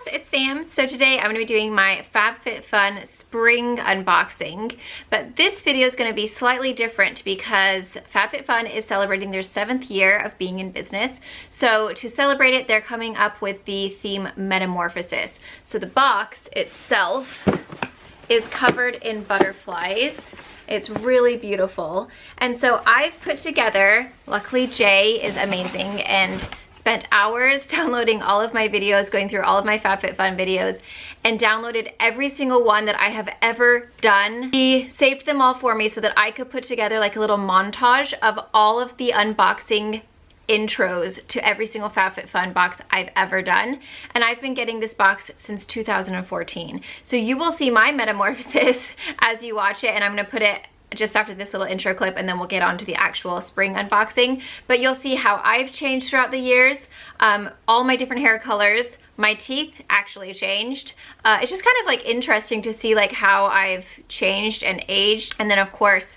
loves, it's Sam. So today I'm going to be doing my FabFitFun spring unboxing, but this video is going to be slightly different because FabFitFun is celebrating their 7th year of being in business. So to celebrate it, they're coming up with the theme Metamorphosis. So the box itself is covered in butterflies. It's really beautiful. And so I've put together, luckily Jay is amazing and spent hours downloading all of my videos, going through all of my FabFitFun videos, and downloaded every single one that I have ever done. He saved them all for me so that I could put together like a little montage of all of the unboxing intros to every single FabFitFun box I've ever done. And I've been getting this box since 2014. So you will see my metamorphosis as you watch it, and I'm gonna put it just after this little intro clip, and then we'll get on to the actual spring unboxing. But you'll see how I've changed throughout the years, all my different hair colors. My teeth actually changed. It's just kind of like interesting to see like how I've changed and aged, and then of course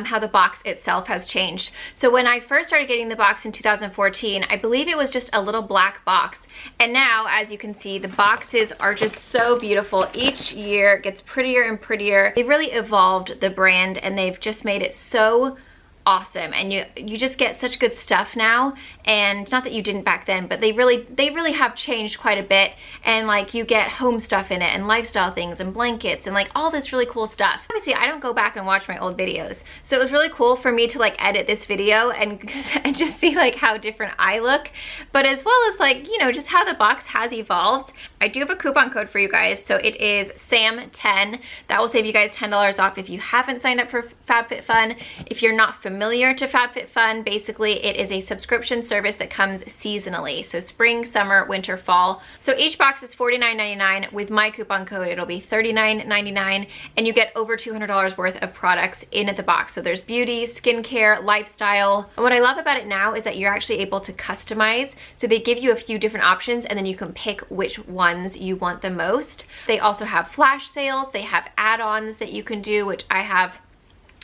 how the box itself has changed. So when I first started getting the box in 2014, I believe it was just a little black box. And now, as you can see, the boxes are just so beautiful. Each year it gets prettier and prettier. They've really evolved the brand, and they've just made it so awesome, and you just get such good stuff now. And not that you didn't back then, but they really have changed quite a bit. And like, you get home stuff in it, and lifestyle things, and blankets, and like all this really cool stuff. Obviously I don't go back and watch my old videos, so it was really cool for me to like edit this video and just see like how different I look, but as well as like, you know, just how the box has evolved. I do have a coupon code for you guys, so it is SAM10. That will save you guys $10 off if you haven't signed up for FabFitFun. If you're not familiar to FabFitFun, basically it is a subscription service that comes seasonally, so spring, summer, winter, fall. So each box is $49.99. With my coupon code it'll be $39.99, and you get over $200 worth of products in the box. So there's beauty, skincare, lifestyle. And what I love about it now is that you're actually able to customize. So they give you a few different options, and then you can pick which ones you want the most. They also have flash sales. They have add-ons that you can do, which I have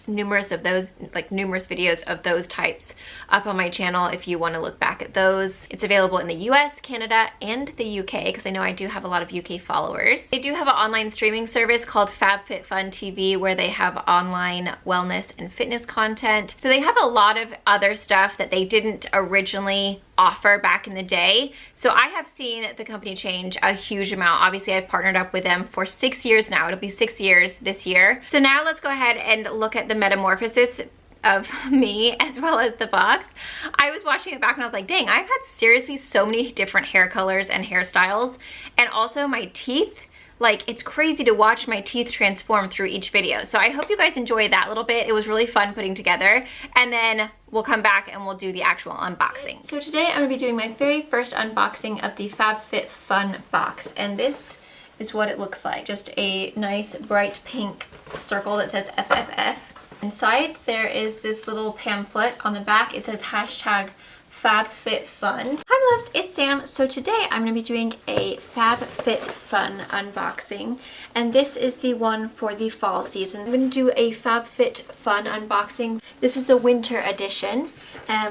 numerous of those, like numerous videos of those types up on my channel if you want to look back at those. It's available in the US, Canada, and the UK, because I know I do have a lot of UK followers. They do have an online streaming service called FabFitFun TV, where they have online wellness and fitness content. So they have a lot of other stuff that they didn't originally offer back in the day. So I have seen the company change a huge amount. Obviously I've partnered up with them for 6 years now. It'll be 6 years this year. So now let's go ahead and look at the metamorphosis of me as well as the box. I was watching it back and I was like, dang, I've had seriously so many different hair colors and hairstyles, and also my teeth. Like, it's crazy to watch my teeth transform through each video. So I hope you guys enjoyed that little bit. It was really fun putting together, and then we'll come back and we'll do the actual unboxing. So today I'm gonna be doing my very first unboxing of the FabFitFun box, and this is what it looks like. Just a nice bright pink circle that says FFF. Inside there is this little pamphlet. On the back it says hashtag FabFitFun. Hi loves, it's Sam. So today I'm going to be doing a FabFitFun unboxing, and this is the one for the fall season. I'm going to do a FabFitFun unboxing. This is the winter edition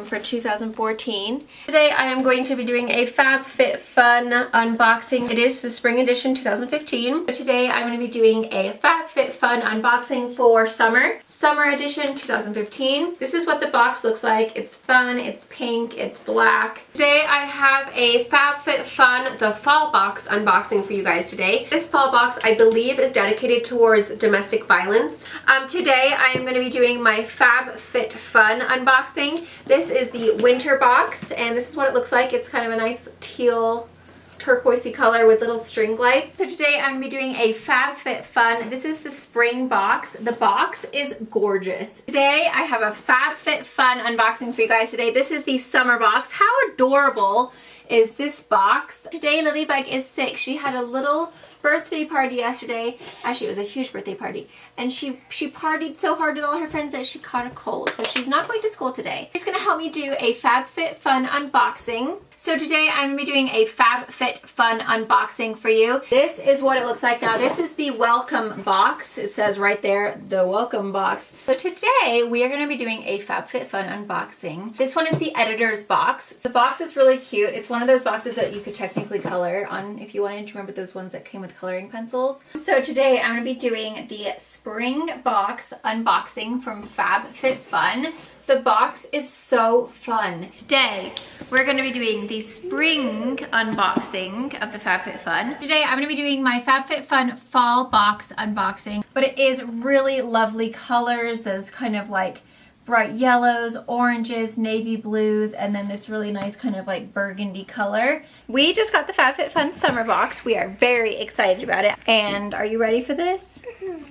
for 2014. Today I am going to be doing a FabFitFun unboxing. It is the spring edition 2015. Today I'm going to be doing a FabFitFun unboxing for summer edition 2015. This is what the box looks like. It's fun, it's pink, it's black. Today I have a FabFitFun the fall box unboxing for you guys today. This fall box I believe is dedicated towards domestic violence. Today I am going to be doing my FabFitFun unboxing. This is the winter box, and this is what it looks like. It's kind of a nice teal turquoisey color with little string lights. So today I'm going to be doing a FabFitFun. This is the spring box. The box is gorgeous. Today I have a FabFitFun unboxing for you guys today. This is the summer box. How adorable is this box? Today Lilybug is sick. She had a little birthday party yesterday. Actually, it was a huge birthday party, and she partied so hard with all her friends that she caught a cold, so she's not going to school today. She's gonna help me do a FabFitFun unboxing. So today I'm going to be doing a FabFitFun unboxing for you. This is what it looks like now. This is the welcome box. It says right there, the welcome box. So today we are going to be doing a FabFitFun unboxing. This one is the editor's box. So the box is really cute. It's one of those boxes that you could technically color on if you wanted to. Remember those ones that came with coloring pencils? So today I'm going to be doing the spring box unboxing from FabFitFun. The box is so fun. Today, we're going to be doing the spring unboxing of the FabFitFun. Today, I'm going to be doing my FabFitFun fall box unboxing, but it is really lovely colors, those kind of like bright yellows, oranges, navy blues, and then this really nice kind of like burgundy color. We just got the FabFitFun summer box. We are very excited about it. And are you ready for this?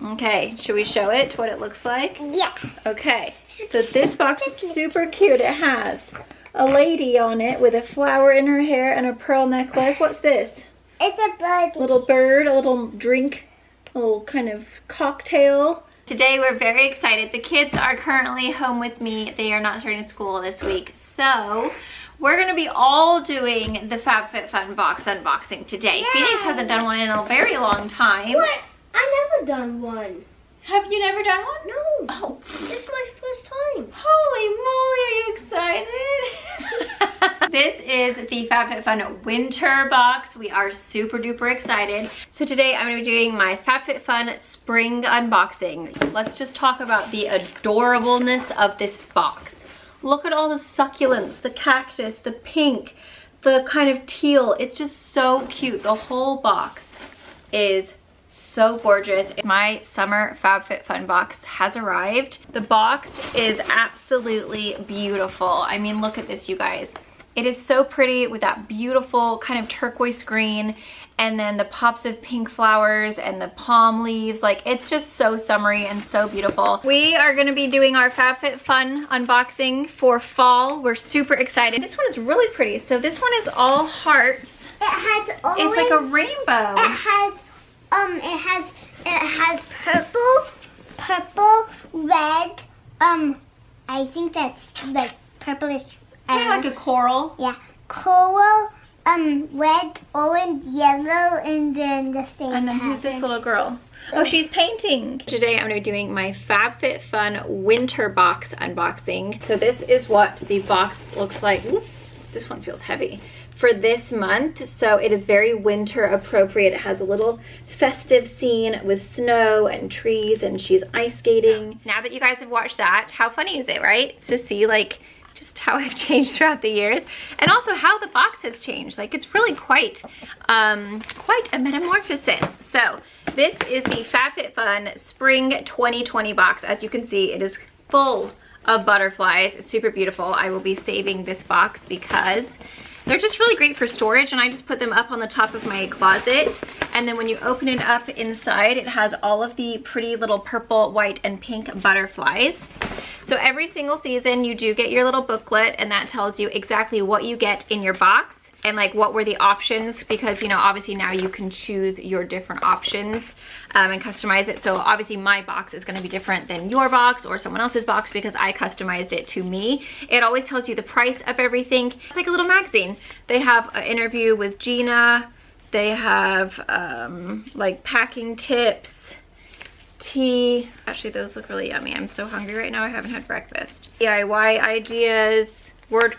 Okay, should we show it what it looks like? Yeah. Okay, so this box is super cute. It has a lady on it with a flower in her hair and a pearl necklace. What's this? It's a bird. Little bird, a little drink, a little kind of cocktail. Today we're very excited. The kids are currently home with me. They are not starting school this week. So we're going to be all doing the FabFitFun box unboxing today. Yay. Phoenix hasn't done one in a very long time. What? I never done one. Have you never done one? No. Oh. It's my first time. Holy moly, are you excited? This is the FabFitFun winter box. We are super duper excited. So today I'm going to be doing my FabFitFun spring unboxing. Let's just talk about the adorableness of this box. Look at all the succulents, the cactus, the pink, the kind of teal. It's just so cute. The whole box is so gorgeous. My summer FabFitFun box has arrived. The box is absolutely beautiful. I mean, look at this, you guys. It is so pretty with that beautiful kind of turquoise green and then the pops of pink flowers and the palm leaves. Like, it's just so summery and so beautiful. We are going to be doing our FabFitFun unboxing for fall. We're super excited. This one is really pretty. So this one is all hearts. It has orange. It's like a rainbow. It has purple, red, I think that's like purplish. Kind of like a coral. Yeah, coral, red, orange, yellow, and then the same. And then who's this little girl? Oh, she's painting. Today I'm going to be doing my FabFitFun winter box unboxing. So this is what the box looks like. Ooh, this one feels heavy. For this month, so it is very winter appropriate. It has a little festive scene with snow and trees, and she's ice skating. Now that you guys have watched that, how funny is it, right? To see like just how I've changed throughout the years, and also how the box has changed. Like, it's really quite a metamorphosis. So this is the FabFitFun Spring 2020 box. As you can see, it is full of butterflies. It's super beautiful. I will be saving this box because they're just really great for storage, and I just put them up on the top of my closet. And then when you open it up inside, it has all of the pretty little purple, white, and pink butterflies. So every single season you do get your little booklet, and that tells you exactly what you get in your box and like what were the options, because you know, obviously now you can choose your different options and customize it. So obviously my box is going to be different than your box or someone else's box because I customized it to me. It always tells you the price of everything. It's like a little magazine. They have an interview with Gina. They have like packing tips, tea. Actually, those look really yummy. I'm so hungry right now. I haven't had breakfast. DIY ideas, word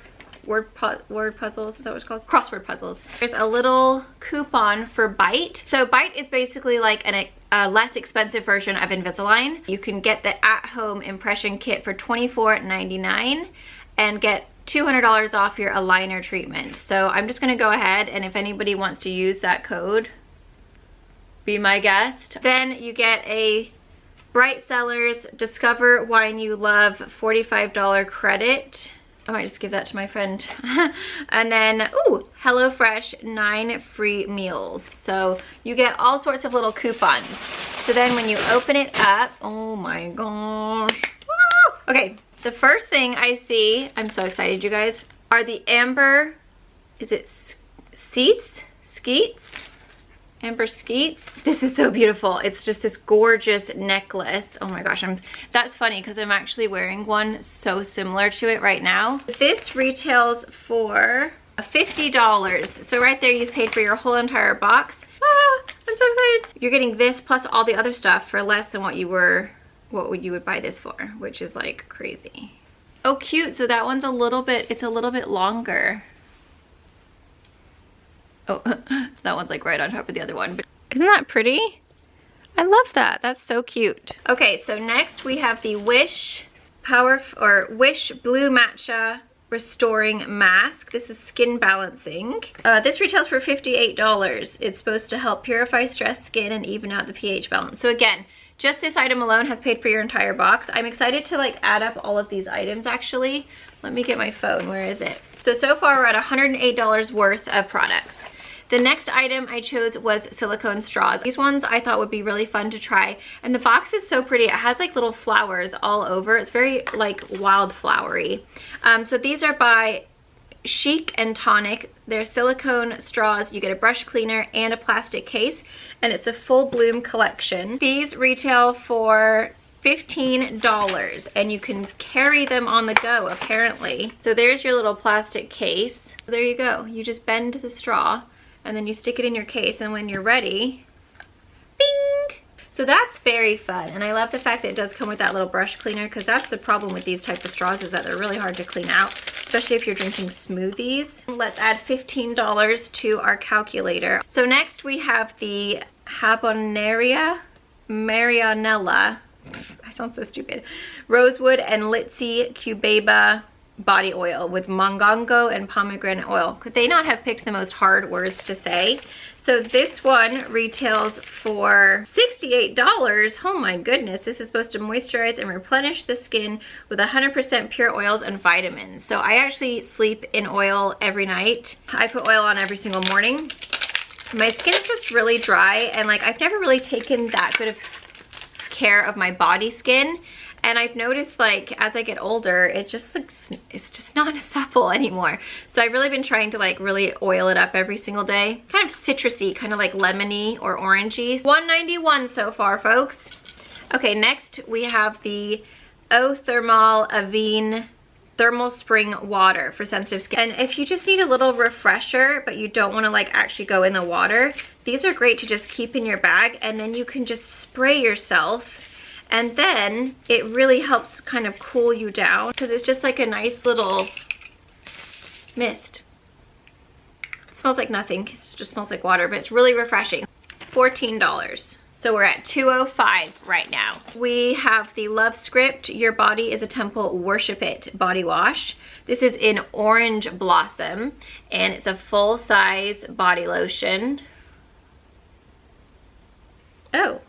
puzzles, is that what it's called? Crossword puzzles. There's a little coupon for Bite. So Bite is basically like a less expensive version of Invisalign. You can get the at-home impression kit for $24.99 and get $200 off your aligner treatment. So I'm just gonna go ahead, and if anybody wants to use that code, be my guest. Then you get a Bright Cellars Discover Wine You Love $45 credit. I might just give that to my friend. And then, ooh, HelloFresh 9 free meals. So you get all sorts of little coupons. So then when you open it up, oh my gosh. Okay, the first thing I see, I'm so excited you guys, are the amber, is it skeets? Amber skeets. This is so beautiful. It's just this gorgeous necklace. Oh my gosh, that's funny because I'm actually wearing one so similar to it right now. This retails for $50. So right there you've paid for your whole entire box. Ah, I'm so excited. You're getting this plus all the other stuff for less than what you would buy this for, which is like crazy. Oh, cute. So that one's it's a little bit longer. Oh, that one's like right on top of the other one. But isn't that pretty? I love that. That's so cute. Okay, so next we have the Wish Wish Blue Matcha Restoring Mask. This is skin balancing. This retails for $58. It's supposed to help purify stressed skin and even out the pH balance. So again, just this item alone has paid for your entire box. I'm excited to like add up all of these items actually. Let me get my phone. Where is it? So far we're at $108 worth of products. The next item I chose was Silicone Straws. These ones I thought would be really fun to try. And the box is so pretty. It has like little flowers all over. It's very like wildflowery. So these are by Chic and Tonic. They're silicone straws. You get a brush cleaner and a plastic case. And it's a full bloom collection. These retail for $15 and you can carry them on the go apparently. So there's your little plastic case. There you go. You just bend the straw and then you stick it in your case, and when you're ready, bing! So that's very fun, and I love the fact that it does come with that little brush cleaner, because that's the problem with these type of straws, is that they're really hard to clean out, especially if you're drinking smoothies. Let's add $15 to our calculator. So next we have the Habanera Marianella, I sound so stupid, Rosewood and Litzy Cubeba body oil with mongongo and pomegranate oil. Could they not have picked the most hard words to say? So this one retails for $68. Oh my goodness, this is supposed to moisturize and replenish the skin with 100% pure oils and vitamins. So I actually sleep in oil every night. I put oil on every single morning. My skin's just really dry, and like I've never really taken that good of care of my body skin. And I've noticed like as I get older, it's just not as supple anymore. So I've really been trying to like really oil it up every single day. Kind of citrusy, kind of like lemony or orangey. $191 so far, folks. Okay, next we have the Eau Thermal Avene Thermal Spring Water for sensitive skin. And if you just need a little refresher, but you don't want to like actually go in the water, these are great to just keep in your bag, and then you can just spray yourself. And then it really helps kind of cool you down, because it's just like a nice little mist. It smells like nothing. It just smells like water, but it's really refreshing. $14. So we're at $205 right now. We have the Love Script Your Body is a Temple, Worship It body wash. This is in Orange Blossom, and it's a full-size body lotion. Oh.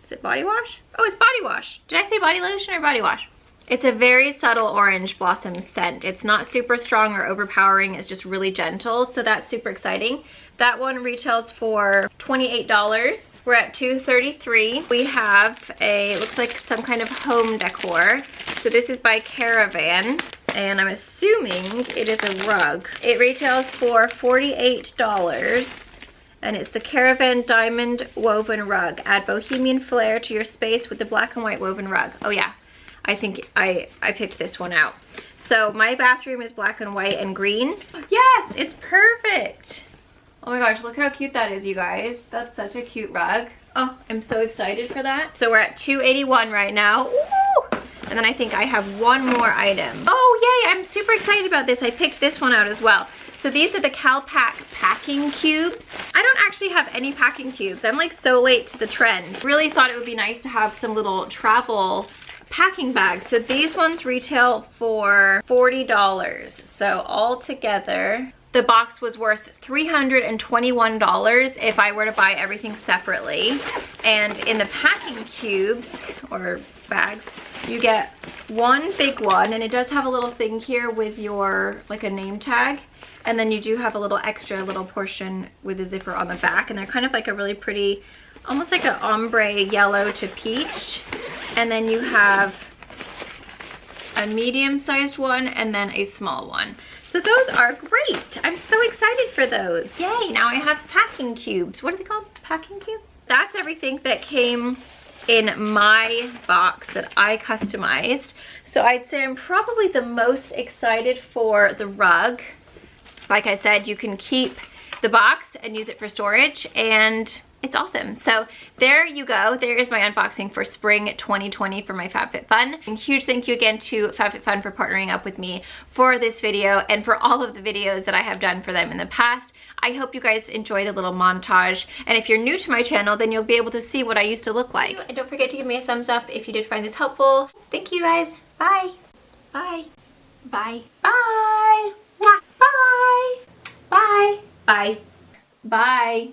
Is it body wash? Oh, it's body wash. Did I say body lotion or body wash? It's a very subtle orange blossom scent. It's not super strong or overpowering. It's just really gentle. So that's super exciting. That one retails for $28. We're at $233. We have looks like some kind of home decor. So this is by Caravan, and I'm assuming it is a rug. It retails for $48. And it's the Caravan Diamond Woven Rug. Add bohemian flair to your space with the black and white woven rug. Oh yeah, I think I picked this one out. So my bathroom is black and white and green. Yes, it's perfect. Oh my gosh, look how cute that is, you guys. That's such a cute rug. Oh, I'm so excited for that. So we're at $281 right now. Woo! And then I think I have one more item. Oh yay, I'm super excited about this. I picked this one out as well. So these are the CalPack packing cubes. I don't actually have any packing cubes. I'm like so late to the trend. Really thought it would be nice to have some little travel packing bags. So these ones retail for $40. So all together, the box was worth $321 if I were to buy everything separately. And in the packing cubes or bags, you get one big one, and it does have a little thing here with your like a name tag. And then you do have a little extra little portion with a zipper on the back, and they're kind of like a really pretty, almost like an ombre yellow to peach. And then you have a medium-sized one and then a small one. So those are great. I'm so excited for those. Yay, now I have packing cubes. What are they called? Packing cubes? That's everything that came in my box that I customized. So I'd say I'm probably the most excited for the rug. Like I said, you can keep the box and use it for storage, and it's awesome. So there you go. There is my unboxing for spring 2020 for my FabFitFun. And huge thank you again to FabFitFun for partnering up with me for this video and for all of the videos that I have done for them in the past. I hope you guys enjoy the little montage. And if you're new to my channel, then you'll be able to see what I used to look like. And don't forget to give me a thumbs up if you did find this helpful. Thank you guys. Bye. Bye. Bye. Bye. Mwah. Bye. Bye. Bye. Bye.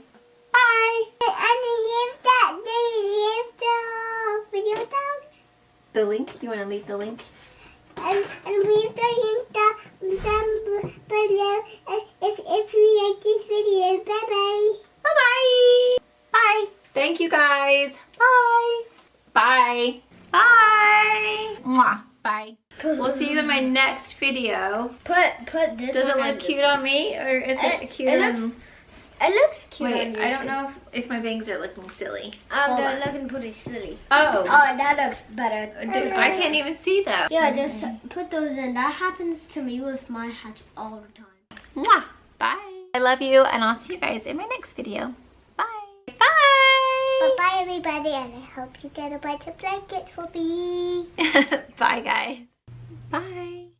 Bye. And leave the video down. The link? You want to leave the link? And leave the link down below if you like this video. Bye bye. Bye bye. Bye. Thank you guys. Bye. Bye. Bye. Mwah. Bye. We'll see you in my next video. Put this. Does it look cute on me, or is it cute on? It looks cute. Wait, I don't know if my bangs are looking silly. They're looking pretty silly. Oh. Oh, that looks better. Dude, I can't even see those. Yeah, just put those in. That happens to me with my hats all the time. Mwah. Bye. I love you, and I'll see you guys in my next video. Bye. Bye. Bye, everybody, and I hope you get a bunch of blankets for me. Bye, guys.